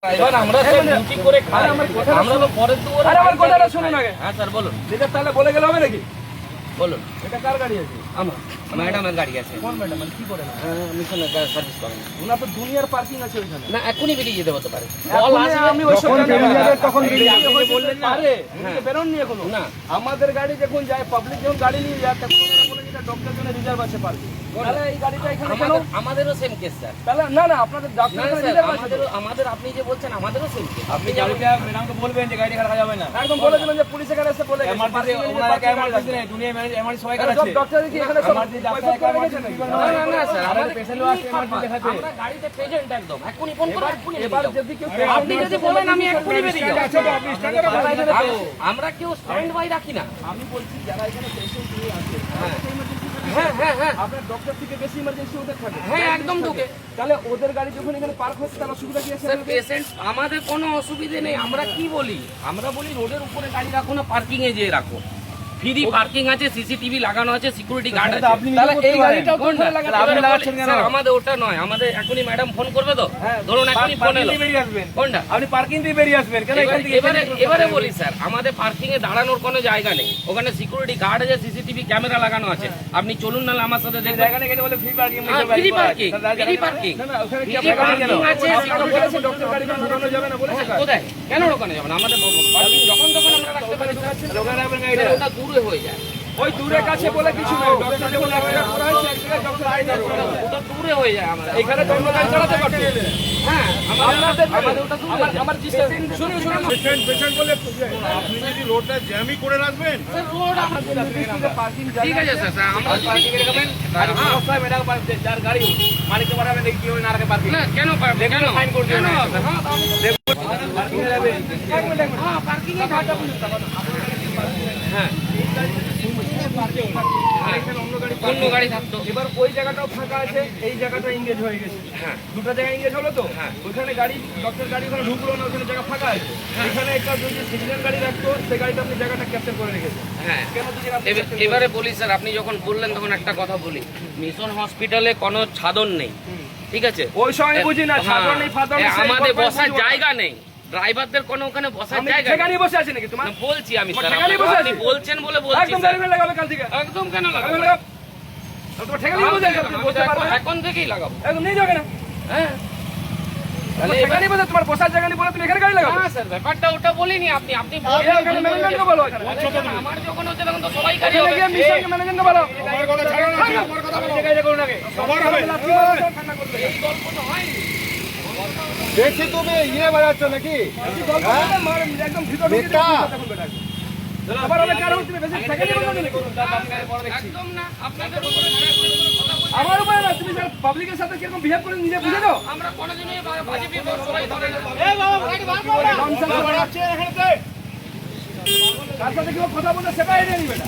এবার আমরা ডিউটি করে খাই, আমরা তো পরের দুয়ারে। আরে আমার কথাটা শুনুন আগে। হ্যাঁ স্যার বলুন। যেটা তাহলে বলে গেলে হবে নাকি? বলুন। এটা কার গাড়ি আছে? আমার ম্যাডামের গাড়ি আছে। কোন ম্যাডাম? মানে কি করে না? মিশনে সার্ভিস করেন ওনার তো দুনিয়ার পার্কিং আছে ওইখানে। না, এখনই বেরিয়ে যেতে হতে পারে। আমি ওই সব জানি না। তখন আপনি বললেন না আরে বেরোন নি এখনো না। আমাদের গাড়ি যখন যায় পাবলিক যখন গাড়ি নিয়ে যায় তখন ওরা বলে যেটা ডক্টর জন্য রিজার্ভ আছে পার্কিং। তাহলে এই গাড়িটা এখানে কেন? আমাদেরও সেম কেস স্যার। তাহলে না না আপনাদের ডক্টর জন্য রিজার্ভ আছে। আমাদের আপনি যে বলছেন আমাদেরও সেম কেস। আপনি গাড়িটা ম্যাডামকে বলবেন যে গাড়ি রাখা যাবে না। একদম বলে দিবেন যে পুলিশ এখানে এসে বলে এমার্জেন্সি ওনারা এমার্জেন্সি নেই দুনিয়া এমার্জেন্সি সবাই কাছে আছে। ডক্টর কি এখানে সব ডাক্তার এমার্জেন্সি না না না স্যার, আমাদের পেশেন্টও আছে এমার্জেন্সি দেখাতে। আমরা গাড়িতে প্রেজেন্ট একদম। এখনই ফোন করে এখনই এবার যদি কেউ আপনি যদি বলেন আমি এখনই বেরিয়ে যাব। আপনি স্টার্ট আমরা কেউ স্ট্যান্ড বাই রাখি না। আমি বলছি যারা এখানে পেশেন্ট নিয়ে আসে হ্যাঁ হ্যাঁ হ্যাঁ আপনার ডক্টর থেকে বেশি ইমার্জেন্সি ওদের থাকে। হ্যাঁ একদম ঢুকে। তাহলে ওদের গাড়ি যখন এখানে পার্ক হচ্ছে তার অসুবিধা কি আছে? স্যার পেশেন্ট আমাদের কোনো অসুবিধে নেই। আমরা কি বলি, আমরা বলি রোডের উপরে গাড়ি রাখো না, পার্কিং এ যেয়ে রাখো। ফ্রি পার্কিং আছে, সিসিটিভি লাগানো আছে, সিকিউরিটি গার্ড আছে। তাহলে এই গাড়িটাও তো ওখানে লাগাতে আপনি পারেন। লাগাচ্ছেন কেন? স্যার আমাদের ওটা নয়, আমাদের এখনই ম্যাডাম ফোন করবে তো। ধরুন এখনই ফোন এলো। বেরিয়ে আসবেন কোনটা? আপনি পার্কিং দিয়ে বেরিয়ে আসবেন কেন এখান থেকে? এবারে বলি স্যার, আমাদের পার্কিং এ দাঁড়ানোর কোনো জায়গা নেই। ওখানে সিকিউরিটি গার্ড আছে, সিসিটিভি ক্যামেরা লাগানো আছে। আপনি চলুন না আমার সাথে দেখবেন। জায়গা নেই কেন বলে free parking free parking, free parking. না না ওখানে কি ফ্রি পার্কিং আছে, বলেছে ডক্টর গাড়ি ঢোকানো যাবে না বলেছে কাজ। কোথায়? কেন ঢোকানো যাবে না? আমাদের পার্কিং যখন তখন আমরা রাখতে পারি। ওখানে রাখবেন গাড়িটা। ওটা দূরে হয়ে যায়। ওই দূরে কাছে বলে কিছু নেই। ডক্টর যখন একটা করা হয়েছে এক জায়গায় ডক্টর গাড়ি দাঁড় করা ওটা দূরে হয়ে যায় আমাদের। এখানে তো অন্য গাড়ি চালাতে পারবে। হ্যাঁ আমাদের ওটা দূরে। আমার শুনুন পেশেন্ট বলে আপনি যদি রোডটা জ্যামই করে রাখবেন স্যার রোড আমাদের পার্কিং ঠিক আছে স্যার, আমরা পার্কিং এ রাখবেন আর সবসময় ম্যাডাম যার গাড়ি মালিককে পাঠাবেন দেখি কি হয় না রাখে পার্কিং। না কেন পারবে? কেন ফাইন করে কেন দেবেন। হবে? হ্যাঁ পার্কিং এ রাখবেন এক মিনিট হ্যাঁ পার্কিং এ থাকা। হ্যাঁ অন্য গাড়ি থাকতো। এবার ওই জায়গাটাও ফাঁকা আছে, এই জায়গাটা এঙ্গেজ হয়ে গেছে। হ্যাঁ দুটো জায়গা এঙ্গেজ হলো তো। হ্যাঁ। ওইখানে গাড়ি ডক্টর গাড়ি ওখানে ঢুকলো না, ওখানে জায়গা ফাঁকা আছে। এখানে একটা যদি সিটিজেন গাড়ি রাখতো সেই গাড়িটা আপনি জায়গাটা ক্যাপচার করে রেখেছেন। হ্যাঁ কেন দুজন আপনি এবারে বলি স্যার, আপনি যখন বললেন তখন একটা কথা বলি। মিশন হসপিটালে কোনো ছাদন নেই, ঠিক আছে? ওই সময় বুঝি না ছাদর হ্যাঁ, নেই ফাদর নেই, সেই আমাদের গল্প বসার বুঝবো না। জায়গা নেই। ড্রাইভারদের কোনো ওখানে বসার আমি জায়গা সেখানেই নেই। বসে আছি নাকি তোমার? না, বলছি আমি তোমার স্যার, ঠেকানি বসে আপনি আছে? বলছেন বলে বলছি একদম স্যার। গাড়ি ফেলে লাগাবে কাল থেকে। একদম কেন গাড়ি লাগাবো? ফেলে লাগাও। তোমার ঠেকানি বসে আছে, আপনি বসতে পারবেন না। এখন থেকেই লাগাবো। একদম নিয়ে যাও কেন? হ্যাঁ তাহলে ঠেকানি বসে তোমার বসার জায়গা নেই বলে তুমি এখানে গাড়ি লাগাও। না স্যার, ব্যাপারটা ওটা বলিনি। আপনি এখানে ম্যানেজারকে বলো এখানে। আমার যখন হচ্ছে তখন তো সবাই গাড়ি এখানে হবে। গিয়ে মিশনকে ম্যানেজারকে বলো। আমার কথা ছাড়ো না, আমার কথা বলো। জায়গায় করুন আগে। সবার হবে। ঠান্ডা করবে। এই গল্প তো হয়নি। দেখছি তুমি বাজাচ্ছ নাকি? একদম ভিতর ঢুকে মিথ্যা। আবার অনেক কারণ তুমি বেশি ঠেকানি বলো নাকি? একদম না, আপনাদের আমার উপরে না, তুমি পাবলিকের সাথে কিরকম বিহেভ করে নিজে বুঝে দাও। আমরা কোনোদিনই বাজে বিহেভ সবাই ধরে না। তার সাথে কেউ কথা বলতে সেটা এড়িয়ে নিবে না।